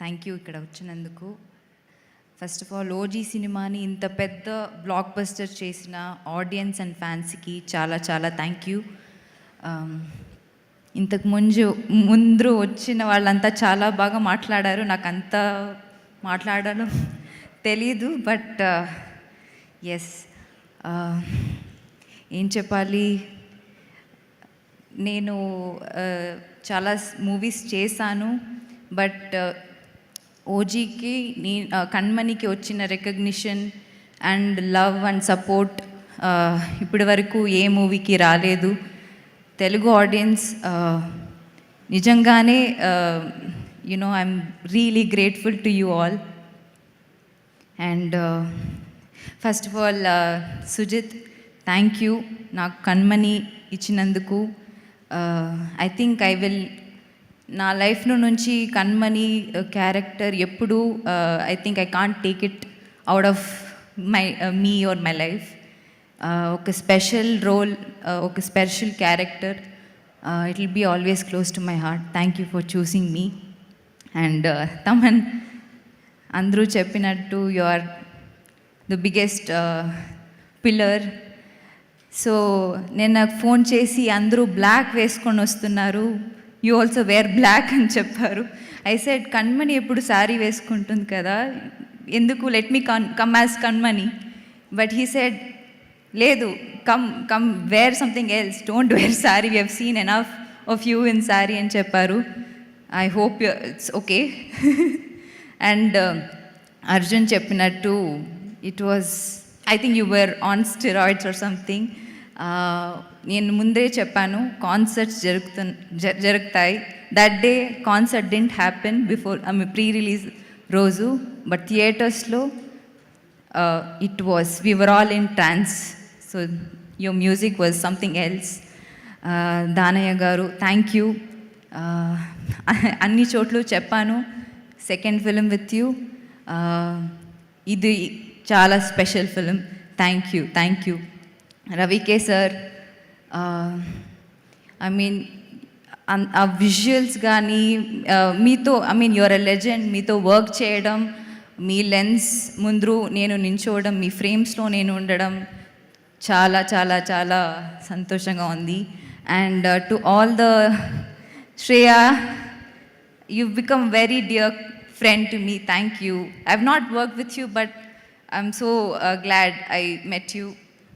Thank you ఇక్కడ వచ్చినందుకు. First of all OG సినిమాని ఇంత పెద్ద బ్లాక్ బస్టర్ చేసిన ఆడియన్స్ అండ్ ఫ్యాన్స్కి చాలా చాలా థ్యాంక్ యూ. ఇంతకు ముందు వచ్చిన వాళ్ళంతా చాలా బాగా మాట్లాడారు. నాకు అంత మాట్లాడడం తెలీదు, బట్ ఎస్, ఏం చెప్పాలి, నేను చాలా మూవీస్ చేశాను, బట్ ఓజీకి కణ్మణికి వచ్చిన recognition and love and support ఇప్పటి వరకు ఏ మూవీకి రాలేదు. తెలుగు ఆడియన్స్ నిజంగానే I'm really grateful to you all. And first of all Sujeeth, thank you నాకు కణ్మణి ఇచ్చినందుకు. ఐ థింక్ నా లైఫ్లో నుంచి కణ్మణి క్యారెక్టర్ ఎప్పుడు I think I can't take it out of me or my life. ఒక స్పెషల్ రోల్, ఒక special character. It will be always close to my heart. Thank you for choosing me. And Thaman, అందరూ చెప్పినట్టు you are the biggest pillar. So నేను నాకు phone చేసి అందరూ black వేసుకొని వస్తున్నారు, యూ ఆల్సో వేర్ బ్లాక్ అని చెప్పారు. ఐ సెడ్ కణ్మణి ఎప్పుడు శారీ వేసుకుంటుంది కదా, ఎందుకు, let me come as Kanmani. But he said లేదు, come wear something else, don't wear sari, we have seen enough of you in sari అని చెప్పారు. I hope it's okay. And Arjun చెప్పినట్టు it was, I think you were on steroids or something. నేను ముందే చెప్పాను concerts జరుగుతాయి. That day concert didn't happen before pre release రోజు, but థియేటర్స్లో it was, we were all in trans. So your music was something else. Danayya గారు, thank you. అన్ని చోట్ల చెప్పాను, సెకండ్ ఫిలిం విత్ యూ, ఇది చాలా special film. Thank you, thank you. రవికే sir, I mean ఆ visuals కానీ మీతో, I mean your a legend, మీతో వర్క్ చేయడం, మీ లెన్స్ ముందు నేను నించోవడం, మీ ఫ్రేమ్స్లో నేను ఉండడం చాలా చాలా చాలా సంతోషంగా ఉంది. And to all the Shreya, you've become very dear friend to me. Thank you. I've not worked with you, but I'm so glad I met you.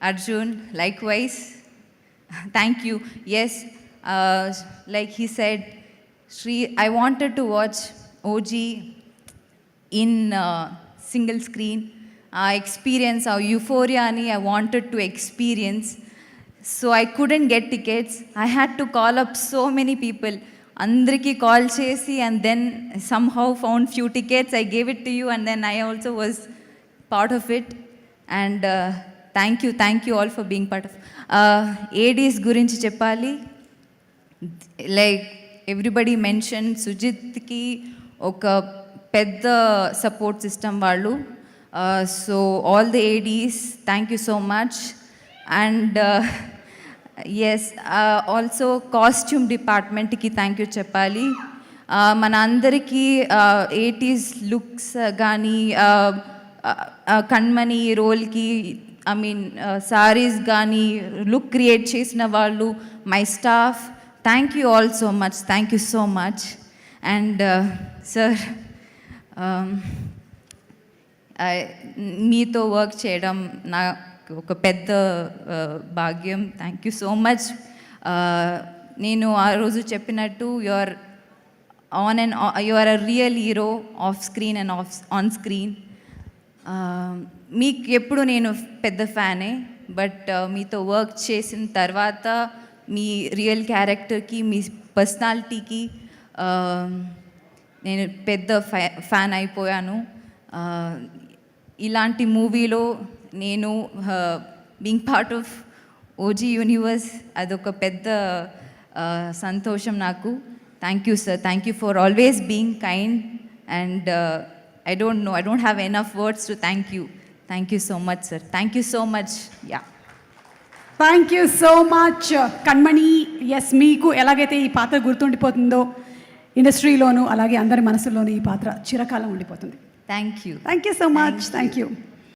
Arjun, likewise. Thank you. Yes, like he said, Shri, I wanted to watch OG in single screen. Experience our euphoria ani I wanted to experience. So I couldn't get tickets. I had to call up so many people. అందరికీ call చేసి and then somehow found few tickets. I gave it to you and then I also was part of it. And thank you all for being part of. ADs గురించి చెప్పాలి, like everybody mention, సుజిత్కి ఒక పెద్ద support system వాళ్ళు. So all the ADs, thank you so much. And yes, also costume డిపార్ట్మెంట్కి thank you చెప్పాలి. మన అందరికీ 80s లుక్స్ కానీ కణ్మణి రోల్కి, ఐ మీన్ సారీస్ కానీ లుక్ క్రియేట్ చేసిన వాళ్ళు, my staff, thank you all so much, thank you so much. And sir, మీతో వర్క్ చేయడం నా ఒక పెద్ద భాగ్యం. Thank you so much. నేను ఆ రోజు చెప్పినట్టు you are you are a real hero off screen and on screen. మీకు ఎప్పుడు నేను పెద్ద ఫ్యానే, బట్ మీతో వర్క్ చేసిన తర్వాత మీ రియల్ క్యారెక్టర్కి, మీ పర్సనాలిటీకి నేను పెద్ద ఫ్యాన్ అయిపోయాను. ఇలాంటి మూవీలో నేను being part of OG universe, అదొక పెద్ద సంతోషం నాకు. Thank you sir, thank you for always being kind. And I don't have enough words to thank you. Thank you so much, sir. Thank you so much. Yeah. Thank you so much Kanmani. Yes, మీకు ఎలాగైతే ఈ పాత్ర గుర్తుండిపోతుందో, ఇండస్ట్రీలోను అలాగే అందరి మనసుల్లోనూ ఈ పాత్ర చిరకాలం ఉండిపోతుంది. Thank you. Thank you so much. Thank you.